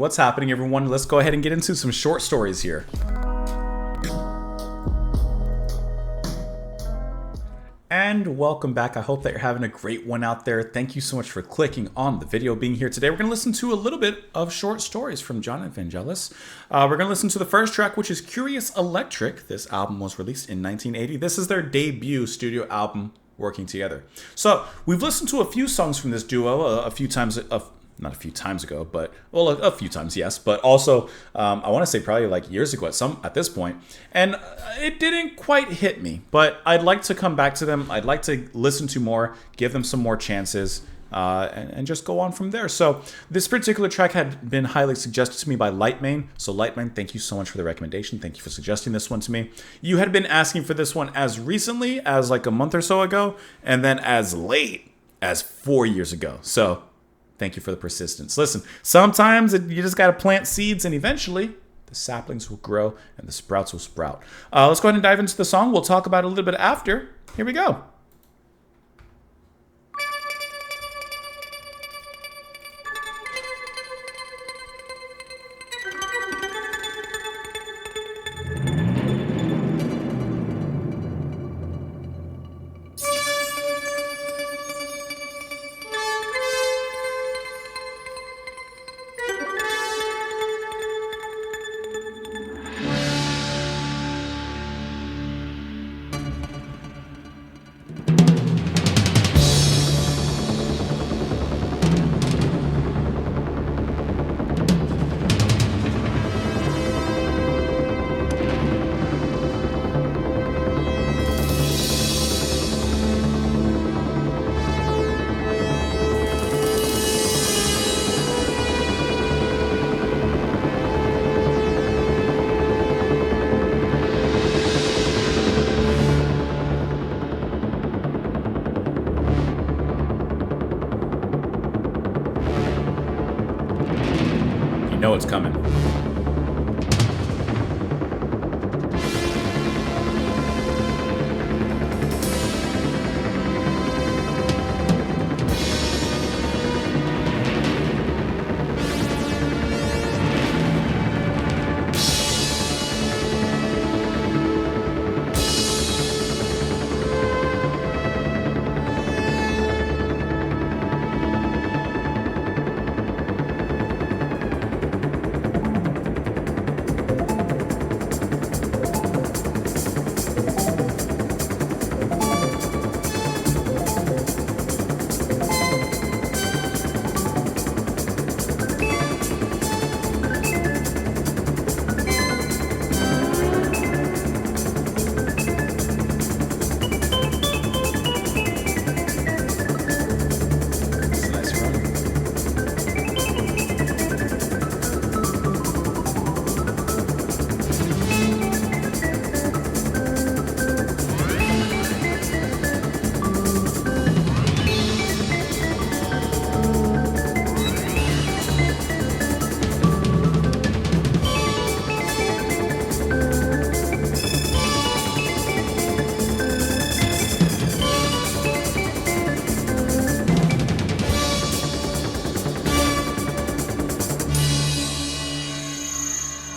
What's happening, everyone? Let's go ahead and get into some short stories here. And welcome back. I hope that you're having a great one out there. Thank you so much for clicking on the video, being here today. We're going to listen to a little bit of short stories from John and Vangelis. We're going to listen to the first track, which is Curious Electric. This album was released in 1980. This is their debut studio album working together. So we've listened to a few songs from this duo a few times, not a few times ago, but well, a few times, yes, but also I want to say probably like years ago at this point, and it didn't quite hit me. But I'd like to come back to them. I'd like to listen to more, give them some more chances, and just go on from there. So this particular track had been highly suggested to me by Lightmain. So Lightmain, thank you so much for the recommendation. Thank you for suggesting this one to me. You had been asking for this one as recently as like a month or so ago, and then as late as 4 years ago. So thank you for the persistence. Listen, sometimes you just got to plant seeds, and eventually the saplings will grow and the sprouts will sprout. Let's go ahead and dive into the song. We'll talk about it a little bit after. Here we go. Know it's coming.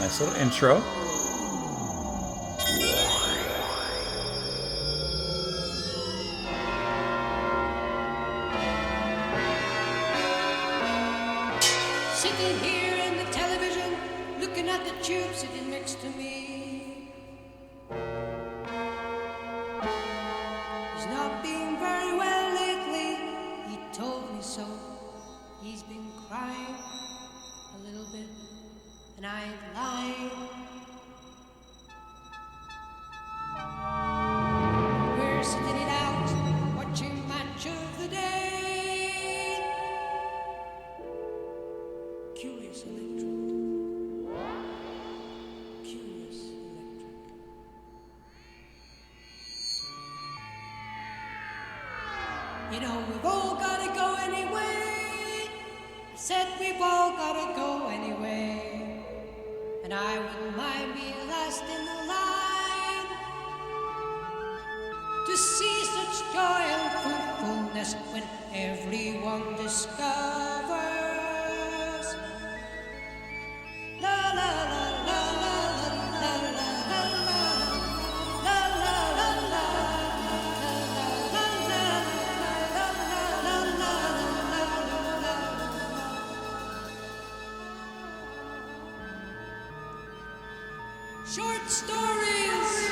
Nice little intro. Sitting here in the television, looking at the tube sitting next to me. He's not been very well lately, he told me so. He's been crying a little bit, and I ain't lying. We're sitting it out, watching match of the day. Curious Electric. Curious Electric. You know, we've all gotta go anyway. I said we've all gotta go anyway. And I wouldn't mind being last in the line to see such joy and fruitfulness when everyone discovers Short stories.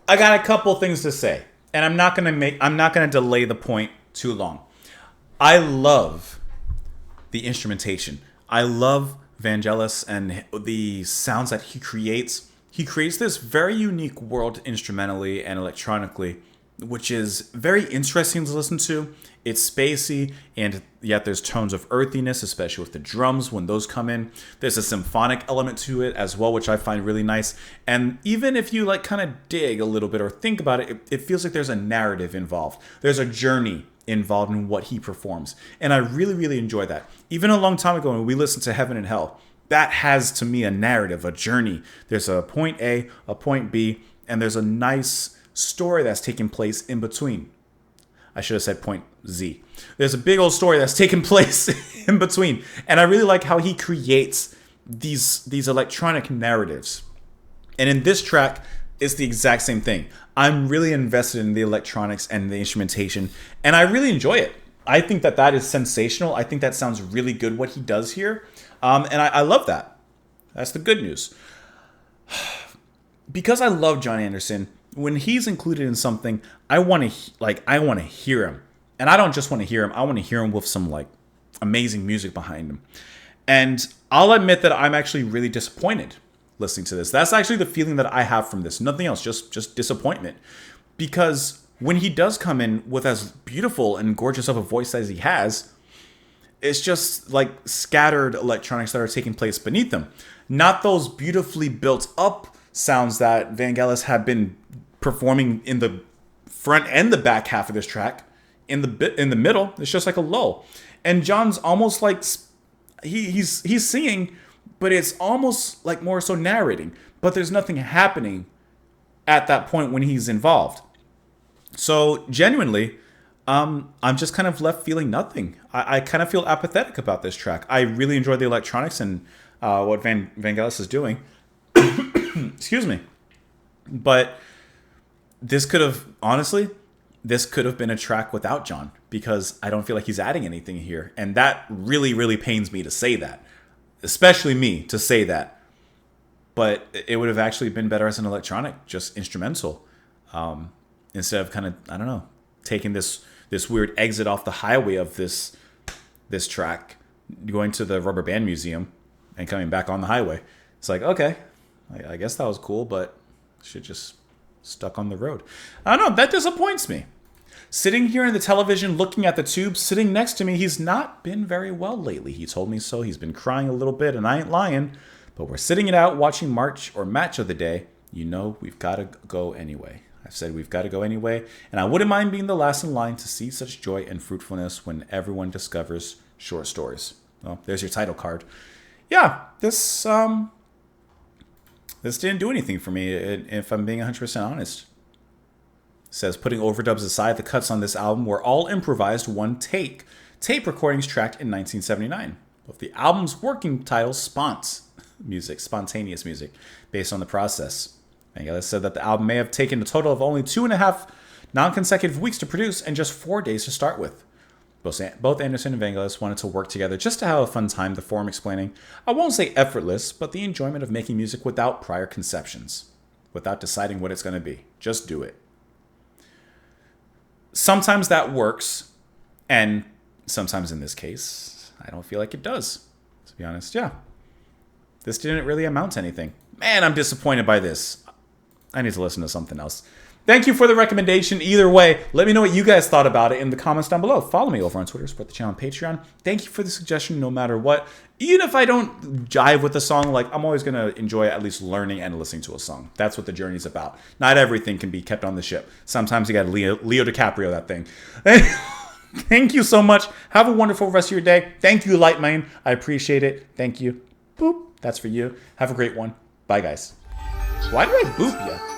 I got a couple things to say, and I'm not gonna delay the point too long. I love the instrumentation. I love Vangelis and the sounds that he creates. He creates this very unique world instrumentally and electronically, which is very interesting to listen to. It's spacey, and yet there's tones of earthiness, especially with the drums when those come in. There's a symphonic element to it as well, which I find really nice. And even if you like kind of dig a little bit or think about it, it feels like there's a narrative involved. There's a journey involved in what he performs. And I really, really enjoy that. Even a long time ago when we listened to Heaven and Hell, that has to me a narrative, a journey. There's a point A, a point B, and there's a nice story that's taking place in between. I should have said point Z. There's a big old story that's taking place in between. And I really like how he creates these electronic narratives. And in this track, it's the exact same thing. I'm really invested in the electronics and the instrumentation, and I really enjoy it. I think that is sensational. I think that sounds really good what he does here. And I love that. That's the good news. Because I love John Anderson, when he's included in something, I want to hear him. And I don't just want to hear him. I want to hear him with some like amazing music behind him. And I'll admit that I'm actually really disappointed listening to this. That's actually the feeling that I have from this. Nothing else, just disappointment. Because when he does come in with as beautiful and gorgeous of a voice as he has, it's just like scattered electronics that are taking place beneath him. Not those beautifully built up sounds that Vangelis had been performing in the front and the back half of this track. In the middle, it's just like a lull. And John's almost like he's singing, but it's almost like more so narrating. But there's nothing happening at that point when he's involved. So genuinely, I'm just kind of left feeling nothing. I kind of feel apathetic about this track. I really enjoy the electronics and what Vangelis is doing. Excuse me. But this could have been a track without John, because I don't feel like he's adding anything here. And that really, really pains me to say that. Especially me to say that. But it would have actually been better as an electronic, just instrumental. Instead of kind of, I don't know, taking this weird exit off the highway of this track, going to the Rubber Band Museum, and coming back on the highway. It's like, okay, I guess that was cool, but shit just stuck on the road. I don't know, that disappoints me. Sitting here in the television looking at the tube, sitting next to me, he's not been very well lately. He told me so. He's been crying a little bit, and I ain't lying. But we're sitting it out watching Match of the Day. You know we've got to go anyway. I've said we've got to go anyway, and I wouldn't mind being the last in line to see such joy and fruitfulness when everyone discovers short stories. Well, there's your title card. Yeah, this didn't do anything for me, if I'm being 100% honest. It says, putting overdubs aside, the cuts on this album were all improvised one take. Tape recordings tracked in 1979. Both the album's working title, spontaneous music, based on the process. Vangelis said that the album may have taken a total of only 2.5 non-consecutive weeks to produce and just 4 days to start with. Both Anderson and Vangelis wanted to work together just to have a fun time, the forum explaining, I won't say effortless, but the enjoyment of making music without prior conceptions, without deciding what it's going to be. Just do it. Sometimes that works, and sometimes in this case, I don't feel like it does, to be honest. Yeah. This didn't really amount to anything. Man, I'm disappointed by this. I need to listen to something else. Thank you for the recommendation. Either way, let me know what you guys thought about it in the comments down below. Follow me over on Twitter, support the channel on Patreon. Thank you for the suggestion no matter what. Even if I don't jive with the song, like, I'm always going to enjoy at least learning and listening to a song. That's what the journey's about. Not everything can be kept on the ship. Sometimes you got to Leo DiCaprio that thing. Thank you so much. Have a wonderful rest of your day. Thank you, Lightmane. I appreciate it. Thank you. Boop. That's for you. Have a great one. Bye, guys. Why did I boop you?